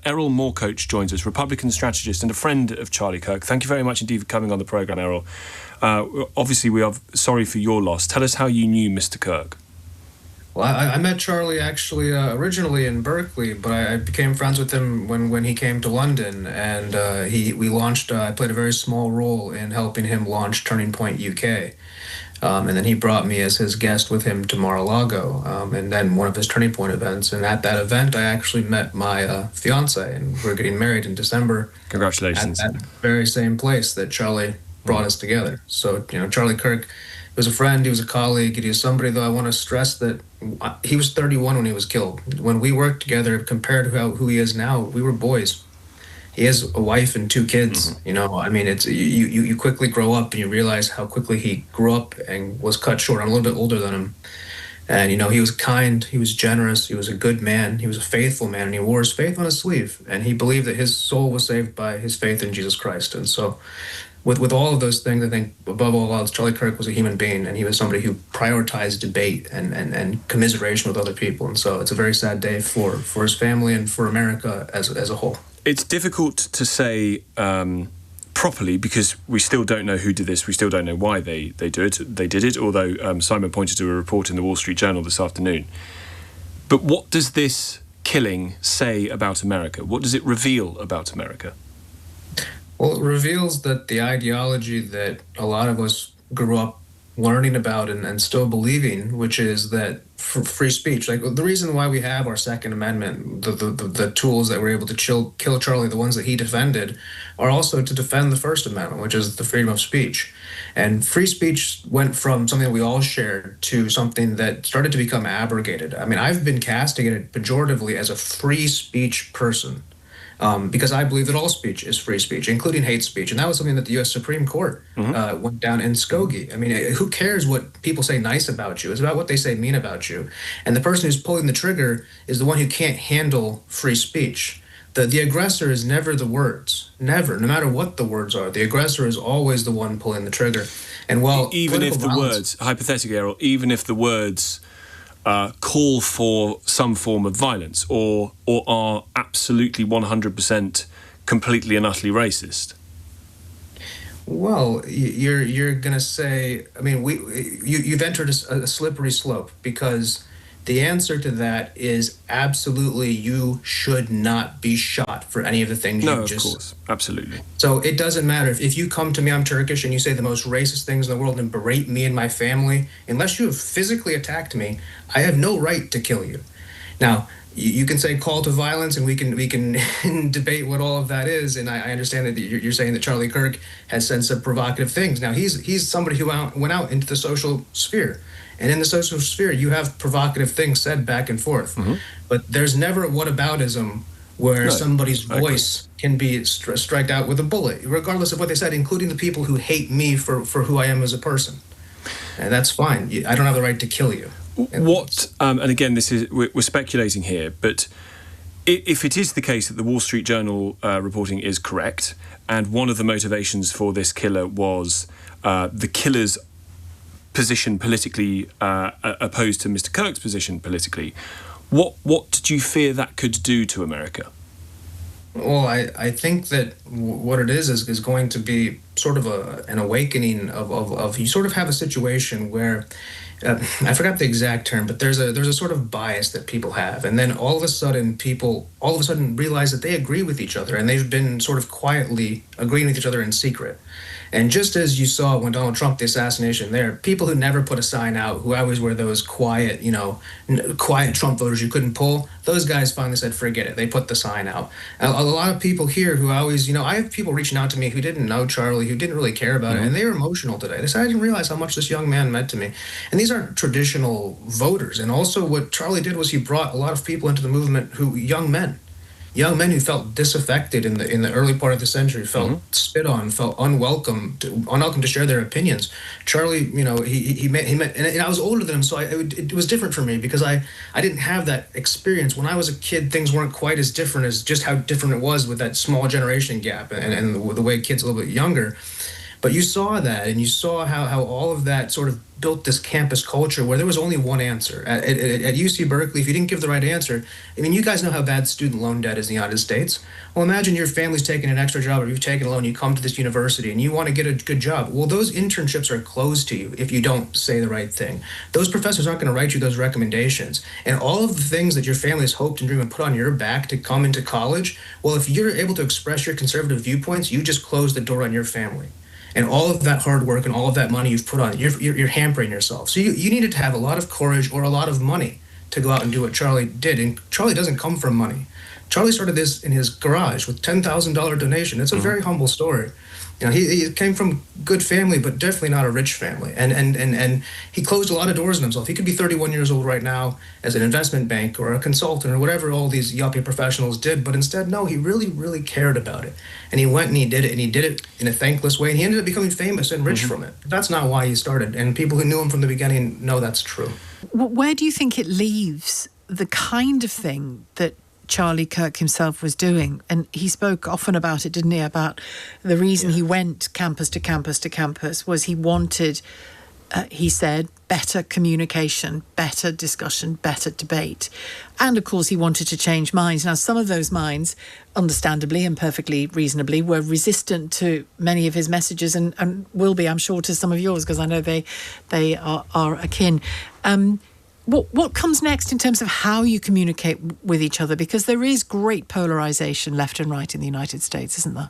Erol Morkoc joins us, Republican strategist and a friend of Charlie Kirk. Thank you very much indeed for coming on the programme, Erol. Obviously, we are sorry for your loss. Tell us how you knew Mr. Kirk. Well, I met Charlie actually originally in Berkeley, but I became friends with him when he came to London, and I played a very small role in helping him launch Turning Point UK. And then he brought me as his guest with him to Mar-a-Lago, and then one of his Turning Point events. And at that event, I actually met my fiance, and we're getting married in December. Congratulations. At that very same place that Charlie brought us together. So, Charlie Kirk was a friend, he was a colleague, he was somebody, though I want to stress that he was 31 when he was killed. When we worked together, compared to who he is now, we were boys. He has a wife and 2 kids. It's you quickly grow up and you realize how quickly he grew up and was cut short. I'm a little bit older than him. And, he was kind, he was generous, he was a good man, he was a faithful man, and he wore his faith on his sleeve. And he believed that his soul was saved by his faith in Jesus Christ. And so with all of those things, I think above all else, Charlie Kirk was a human being, and he was somebody who prioritized debate and commiseration with other people. And so it's a very sad day for his family and for America as a whole. It's difficult to say properly because we still don't know who did this. We still don't know why they did it, although Simon pointed to a report in the Wall Street Journal this afternoon. But what does this killing say about America? What does it reveal about America? Well, it reveals that the ideology that a lot of us grew up learning about and still believing, which is that free speech, like the reason why we have our Second Amendment, the tools that were able to kill Charlie, the ones that he defended, are also to defend the First Amendment, which is the freedom of speech. And free speech went from something that we all shared to something that started to become abrogated. I mean, I've been castigated pejoratively as a free speech person. Because I believe that all speech is free speech, including hate speech. And that was something that the U.S. Supreme Court went down in Skokie. I mean, who cares what people say nice about you? It's about what they say mean about you. And the person who's pulling the trigger is the one who can't handle free speech. The aggressor is never the words. Never. No matter what the words are, the aggressor is always the one pulling the trigger. And while even if the words, hypothetically, Erol, even if the words call for some form of violence or are absolutely 100% completely and utterly racist? Well, you're going to say, I mean, you've entered a slippery slope, because the answer to that is absolutely you should not be shot for any of the things you just... No, of course, absolutely. So it doesn't matter. If you come to me, I'm Turkish, and you say the most racist things in the world and berate me and my family, unless you have physically attacked me, I have no right to kill you. Now, you can say call to violence, and we can debate what all of that is. And I understand that you're saying that Charlie Kirk has said some provocative things. Now, he's somebody who went out into the social sphere. And in the social sphere, you have provocative things said back and forth. Mm-hmm. But there's never a whataboutism where somebody's voice can be striked out with a bullet, regardless of what they said, including the people who hate me for who I am as a person. And that's fine. I don't have the right to kill you. And again, we're speculating here, but if it is the case that the Wall Street Journal reporting is correct, and one of the motivations for this killer was the killer's position politically opposed to Mr. Kirk's position politically, what did you fear that could do to America? Well, I think that what it is going to be sort of an awakening of you sort of have a situation where I forgot the exact term, but there's a sort of bias that people have, and then all of a sudden people realize that they agree with each other, and they've been sort of quietly agreeing with each other in secret. And just as you saw when Donald Trump, the assassination there, people who never put a sign out, who always were those quiet Trump voters you couldn't pull, those guys finally said, forget it. They put the sign out. A lot of people here who always, I have people reaching out to me who didn't know Charlie, who didn't really care about it, and they were emotional today. They said, I didn't realize how much this young man meant to me. And these aren't traditional voters. And also what Charlie did was he brought a lot of people into the movement young men who felt disaffected in the early part of the century, felt spit on, felt unwelcome to share their opinions. Charlie, he met, and I was older than him, so it was different for me because I didn't have that experience. When I was a kid, things weren't quite as different as just how different it was with that small generation gap and the way kids a little bit younger. But you saw that, and you saw how all of that sort of built this campus culture where there was only one answer. At UC Berkeley, if you didn't give the right answer, I mean, you guys know how bad student loan debt is in the United States. Well, imagine your family's taking an extra job, or you've taken a loan, you come to this university, and you want to get a good job. Well, those internships are closed to you if you don't say the right thing. Those professors aren't going to write you those recommendations. And all of the things that your family has hoped and dreamed and put on your back to come into college, well, if you're able to express your conservative viewpoints, you just close the door on your family. And all of that hard work and all of that money you've put on, you're hampering yourself. So you needed to have a lot of courage or a lot of money to go out and do what Charlie did. And Charlie doesn't come from money. Charlie started this in his garage with $10,000 donation. It's a very humble story. You know, he came from good family, but definitely not a rich family. And he closed a lot of doors on himself. He could be 31 years old right now as an investment bank or a consultant or whatever all these yuppie professionals did. But instead, no, he really, really cared about it. And he went and he did it, and he did it in a thankless way. And he ended up becoming famous and rich from it. That's not why he started. And people who knew him from the beginning know that's true. Where do you think it leaves the kind of thing that Charlie Kirk himself was doing? And he spoke often about it, didn't he, about the reason he went campus to campus to campus was he wanted, he said, better communication, better discussion, better debate. And of course he wanted to change minds. Now some of those minds, understandably and perfectly reasonably, were resistant to many of his messages and will be, I'm sure, to some of yours, because I know they are akin. What comes next in terms of how you communicate with each other? Because there is great polarization left and right in the United States, isn't there?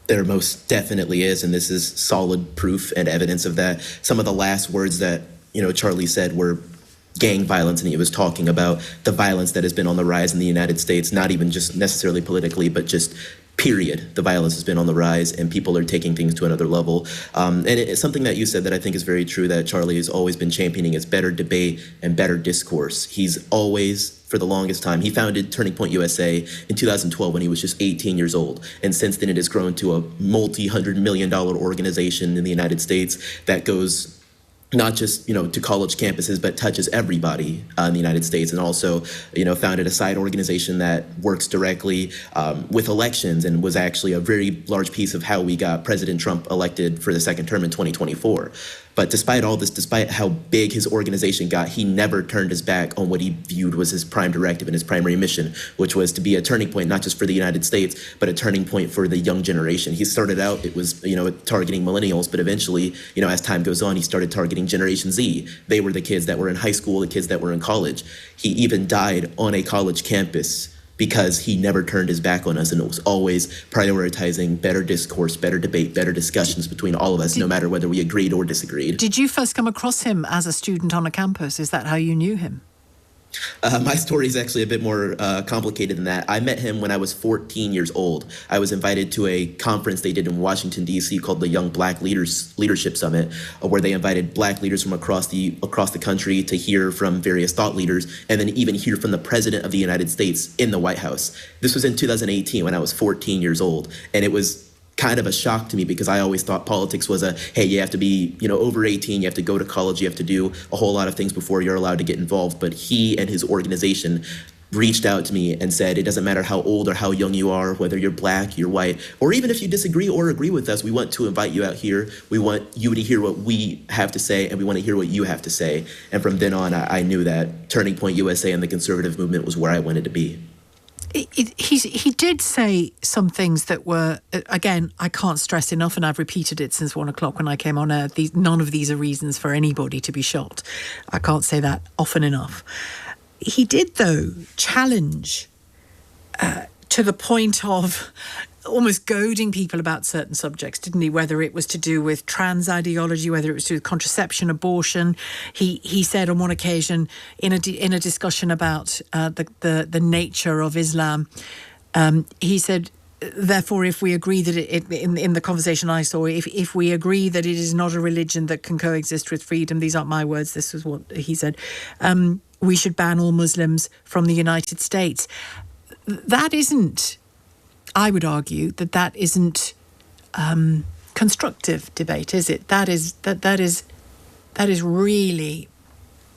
There most definitely is, and this is solid proof and evidence of that. Some of the last words that, Charlie said were gang violence, and he was talking about the violence that has been on the rise in the United States, not even just necessarily politically, but just period. The violence has been on the rise, and people are taking things to another level. And it's something that you said that I think is very true, that Charlie has always been championing is better debate and better discourse. He's always, for the longest time, he founded Turning Point USA in 2012 when he was just 18 years old. And since then, it has grown to a multi-$100 million organization in the United States that goes not just, to college campuses, but touches everybody in the United States, and also, founded a side organization that works directly with elections and was actually a very large piece of how we got President Trump elected for the second term in 2024. But despite all this, despite how big his organization got, he never turned his back on what he viewed was his prime directive and his primary mission, which was to be a turning point, not just for the United States, but a turning point for the young generation. He started out, it was, targeting millennials, but eventually, as time goes on, he started targeting Generation Z. They were the kids that were in high school, the kids that were in college. He even died on a college campus because he never turned his back on us, and it was always prioritizing better discourse, better debate, better discussions between all of us, no matter whether we agreed or disagreed. Did you first come across him as a student on a campus? Is that how you knew him? My story is actually a bit more complicated than that. I met him when I was 14 years old. I was invited to a conference they did in Washington, D.C. called the Young Black Leadership Summit, where they invited black leaders from across the country to hear from various thought leaders, and then even hear from the President of the United States in the White House. This was in 2018 when I was 14 years old, and it was kind of a shock to me because I always thought politics was hey, you have to be, over 18, you have to go to college, you have to do a whole lot of things before you're allowed to get involved. But he and his organization reached out to me and said, it doesn't matter how old or how young you are, whether you're black, you're white, or even if you disagree or agree with us, we want to invite you out here. We want you to hear what we have to say, and we want to hear what you have to say. And from then on, I knew that Turning Point USA and the conservative movement was where I wanted to be. He did say some things that were, again, I can't stress enough, and I've repeated it since 1 o'clock when I came on air, none of these are reasons for anybody to be shot. I can't say that often enough. He did, though, challenge to the point of almost goading people about certain subjects, didn't he? Whether it was to do with trans ideology, whether it was to do with contraception, abortion. He said on one occasion in a discussion about the nature of Islam, he said, therefore, if we agree that in the conversation I saw, if we agree that it is not a religion that can coexist with freedom, these aren't my words, this was what he said, we should ban all Muslims from the United States. That isn't, I would argue that isn't constructive debate, is it? That is really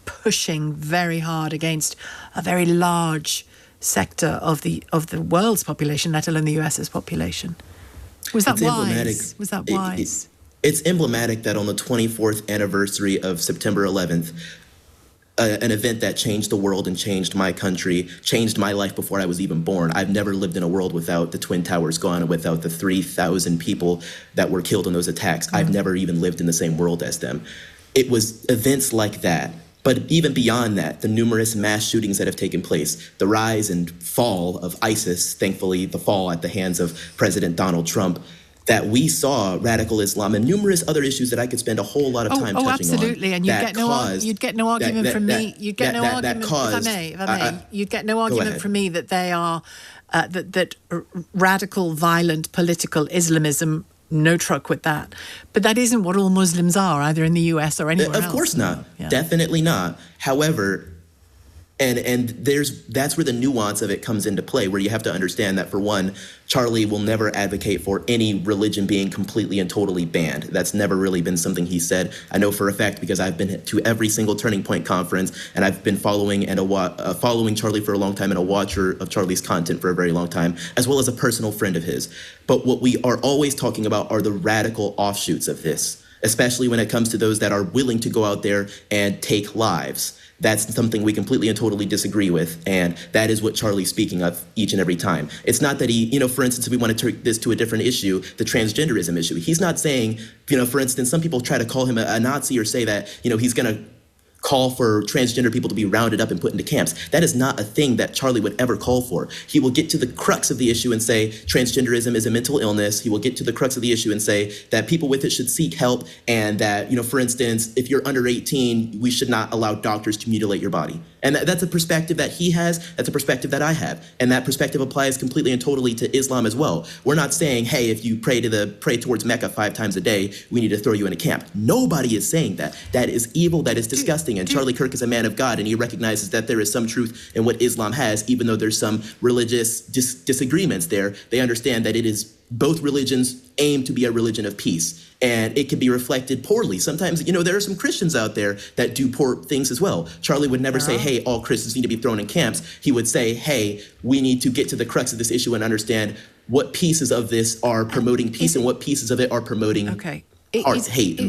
pushing very hard against a very large sector of the world's population, let alone the US's population. Was that wise? Was that wise? It's emblematic that on the 24th anniversary of September 11th, an event that changed the world and changed my country, changed my life before I was even born. I've never lived in a world without the Twin Towers gone and without the 3,000 people that were killed in those attacks. I've never even lived in the same world as them. It was events like that. But even beyond that, the numerous mass shootings that have taken place, the rise and fall of ISIS, thankfully the fall at the hands of President Donald Trump, that we saw radical Islam and numerous other issues that I could spend a whole lot of time touching on. Oh, absolutely. And you'd get no argument from me. You'd get no argument, if I may, you'd get no argument from me that they are, that radical, violent, political Islamism, no truck with that. But that isn't what all Muslims are, either in the US or anywhere else. Of course not. Yeah. Definitely not. However, and that's where the nuance of it comes into play, where you have to understand that, for one, Charlie will never advocate for any religion being completely and totally banned. That's never really been something he said. I know for a fact because I've been to every single Turning Point conference, and I've been following Charlie for a long time and a watcher of Charlie's content for a very long time, as well as a personal friend of his. But what we are always talking about are the radical offshoots of this, especially when it comes to those that are willing to go out there and take lives. That's something we completely and totally disagree with, and that is what Charlie's speaking of each and every time. It's not that he, for instance, if we want to take this to a different issue, the transgenderism issue, he's not saying, for instance, some people try to call him a Nazi or say that, he's going to call for transgender people to be rounded up and put into camps. That is not a thing that Charlie would ever call for. He will get to the crux of the issue and say transgenderism is a mental illness. He will get to the crux of the issue and say that people with it should seek help, and that, for instance, if you're under 18, we should not allow doctors to mutilate your body. And that's a perspective that he has. That's a perspective that I have. And that perspective applies completely and totally to Islam as well. We're not saying, hey, if you pray towards Mecca 5 times a day, we need to throw you in a camp. Nobody is saying that. That is evil. That is disgusting. And Charlie Kirk is a man of God, and he recognizes that there is some truth in what Islam has, even though there's some religious disagreements there. They understand that it is both religions aim to be a religion of peace, and it can be reflected poorly. Sometimes, there are some Christians out there that do poor things as well. Charlie would never say, hey, all Christians need to be thrown in camps. He would say, hey, we need to get to the crux of this issue and understand what pieces of this are promoting peace and what pieces of it are promoting hate and violence.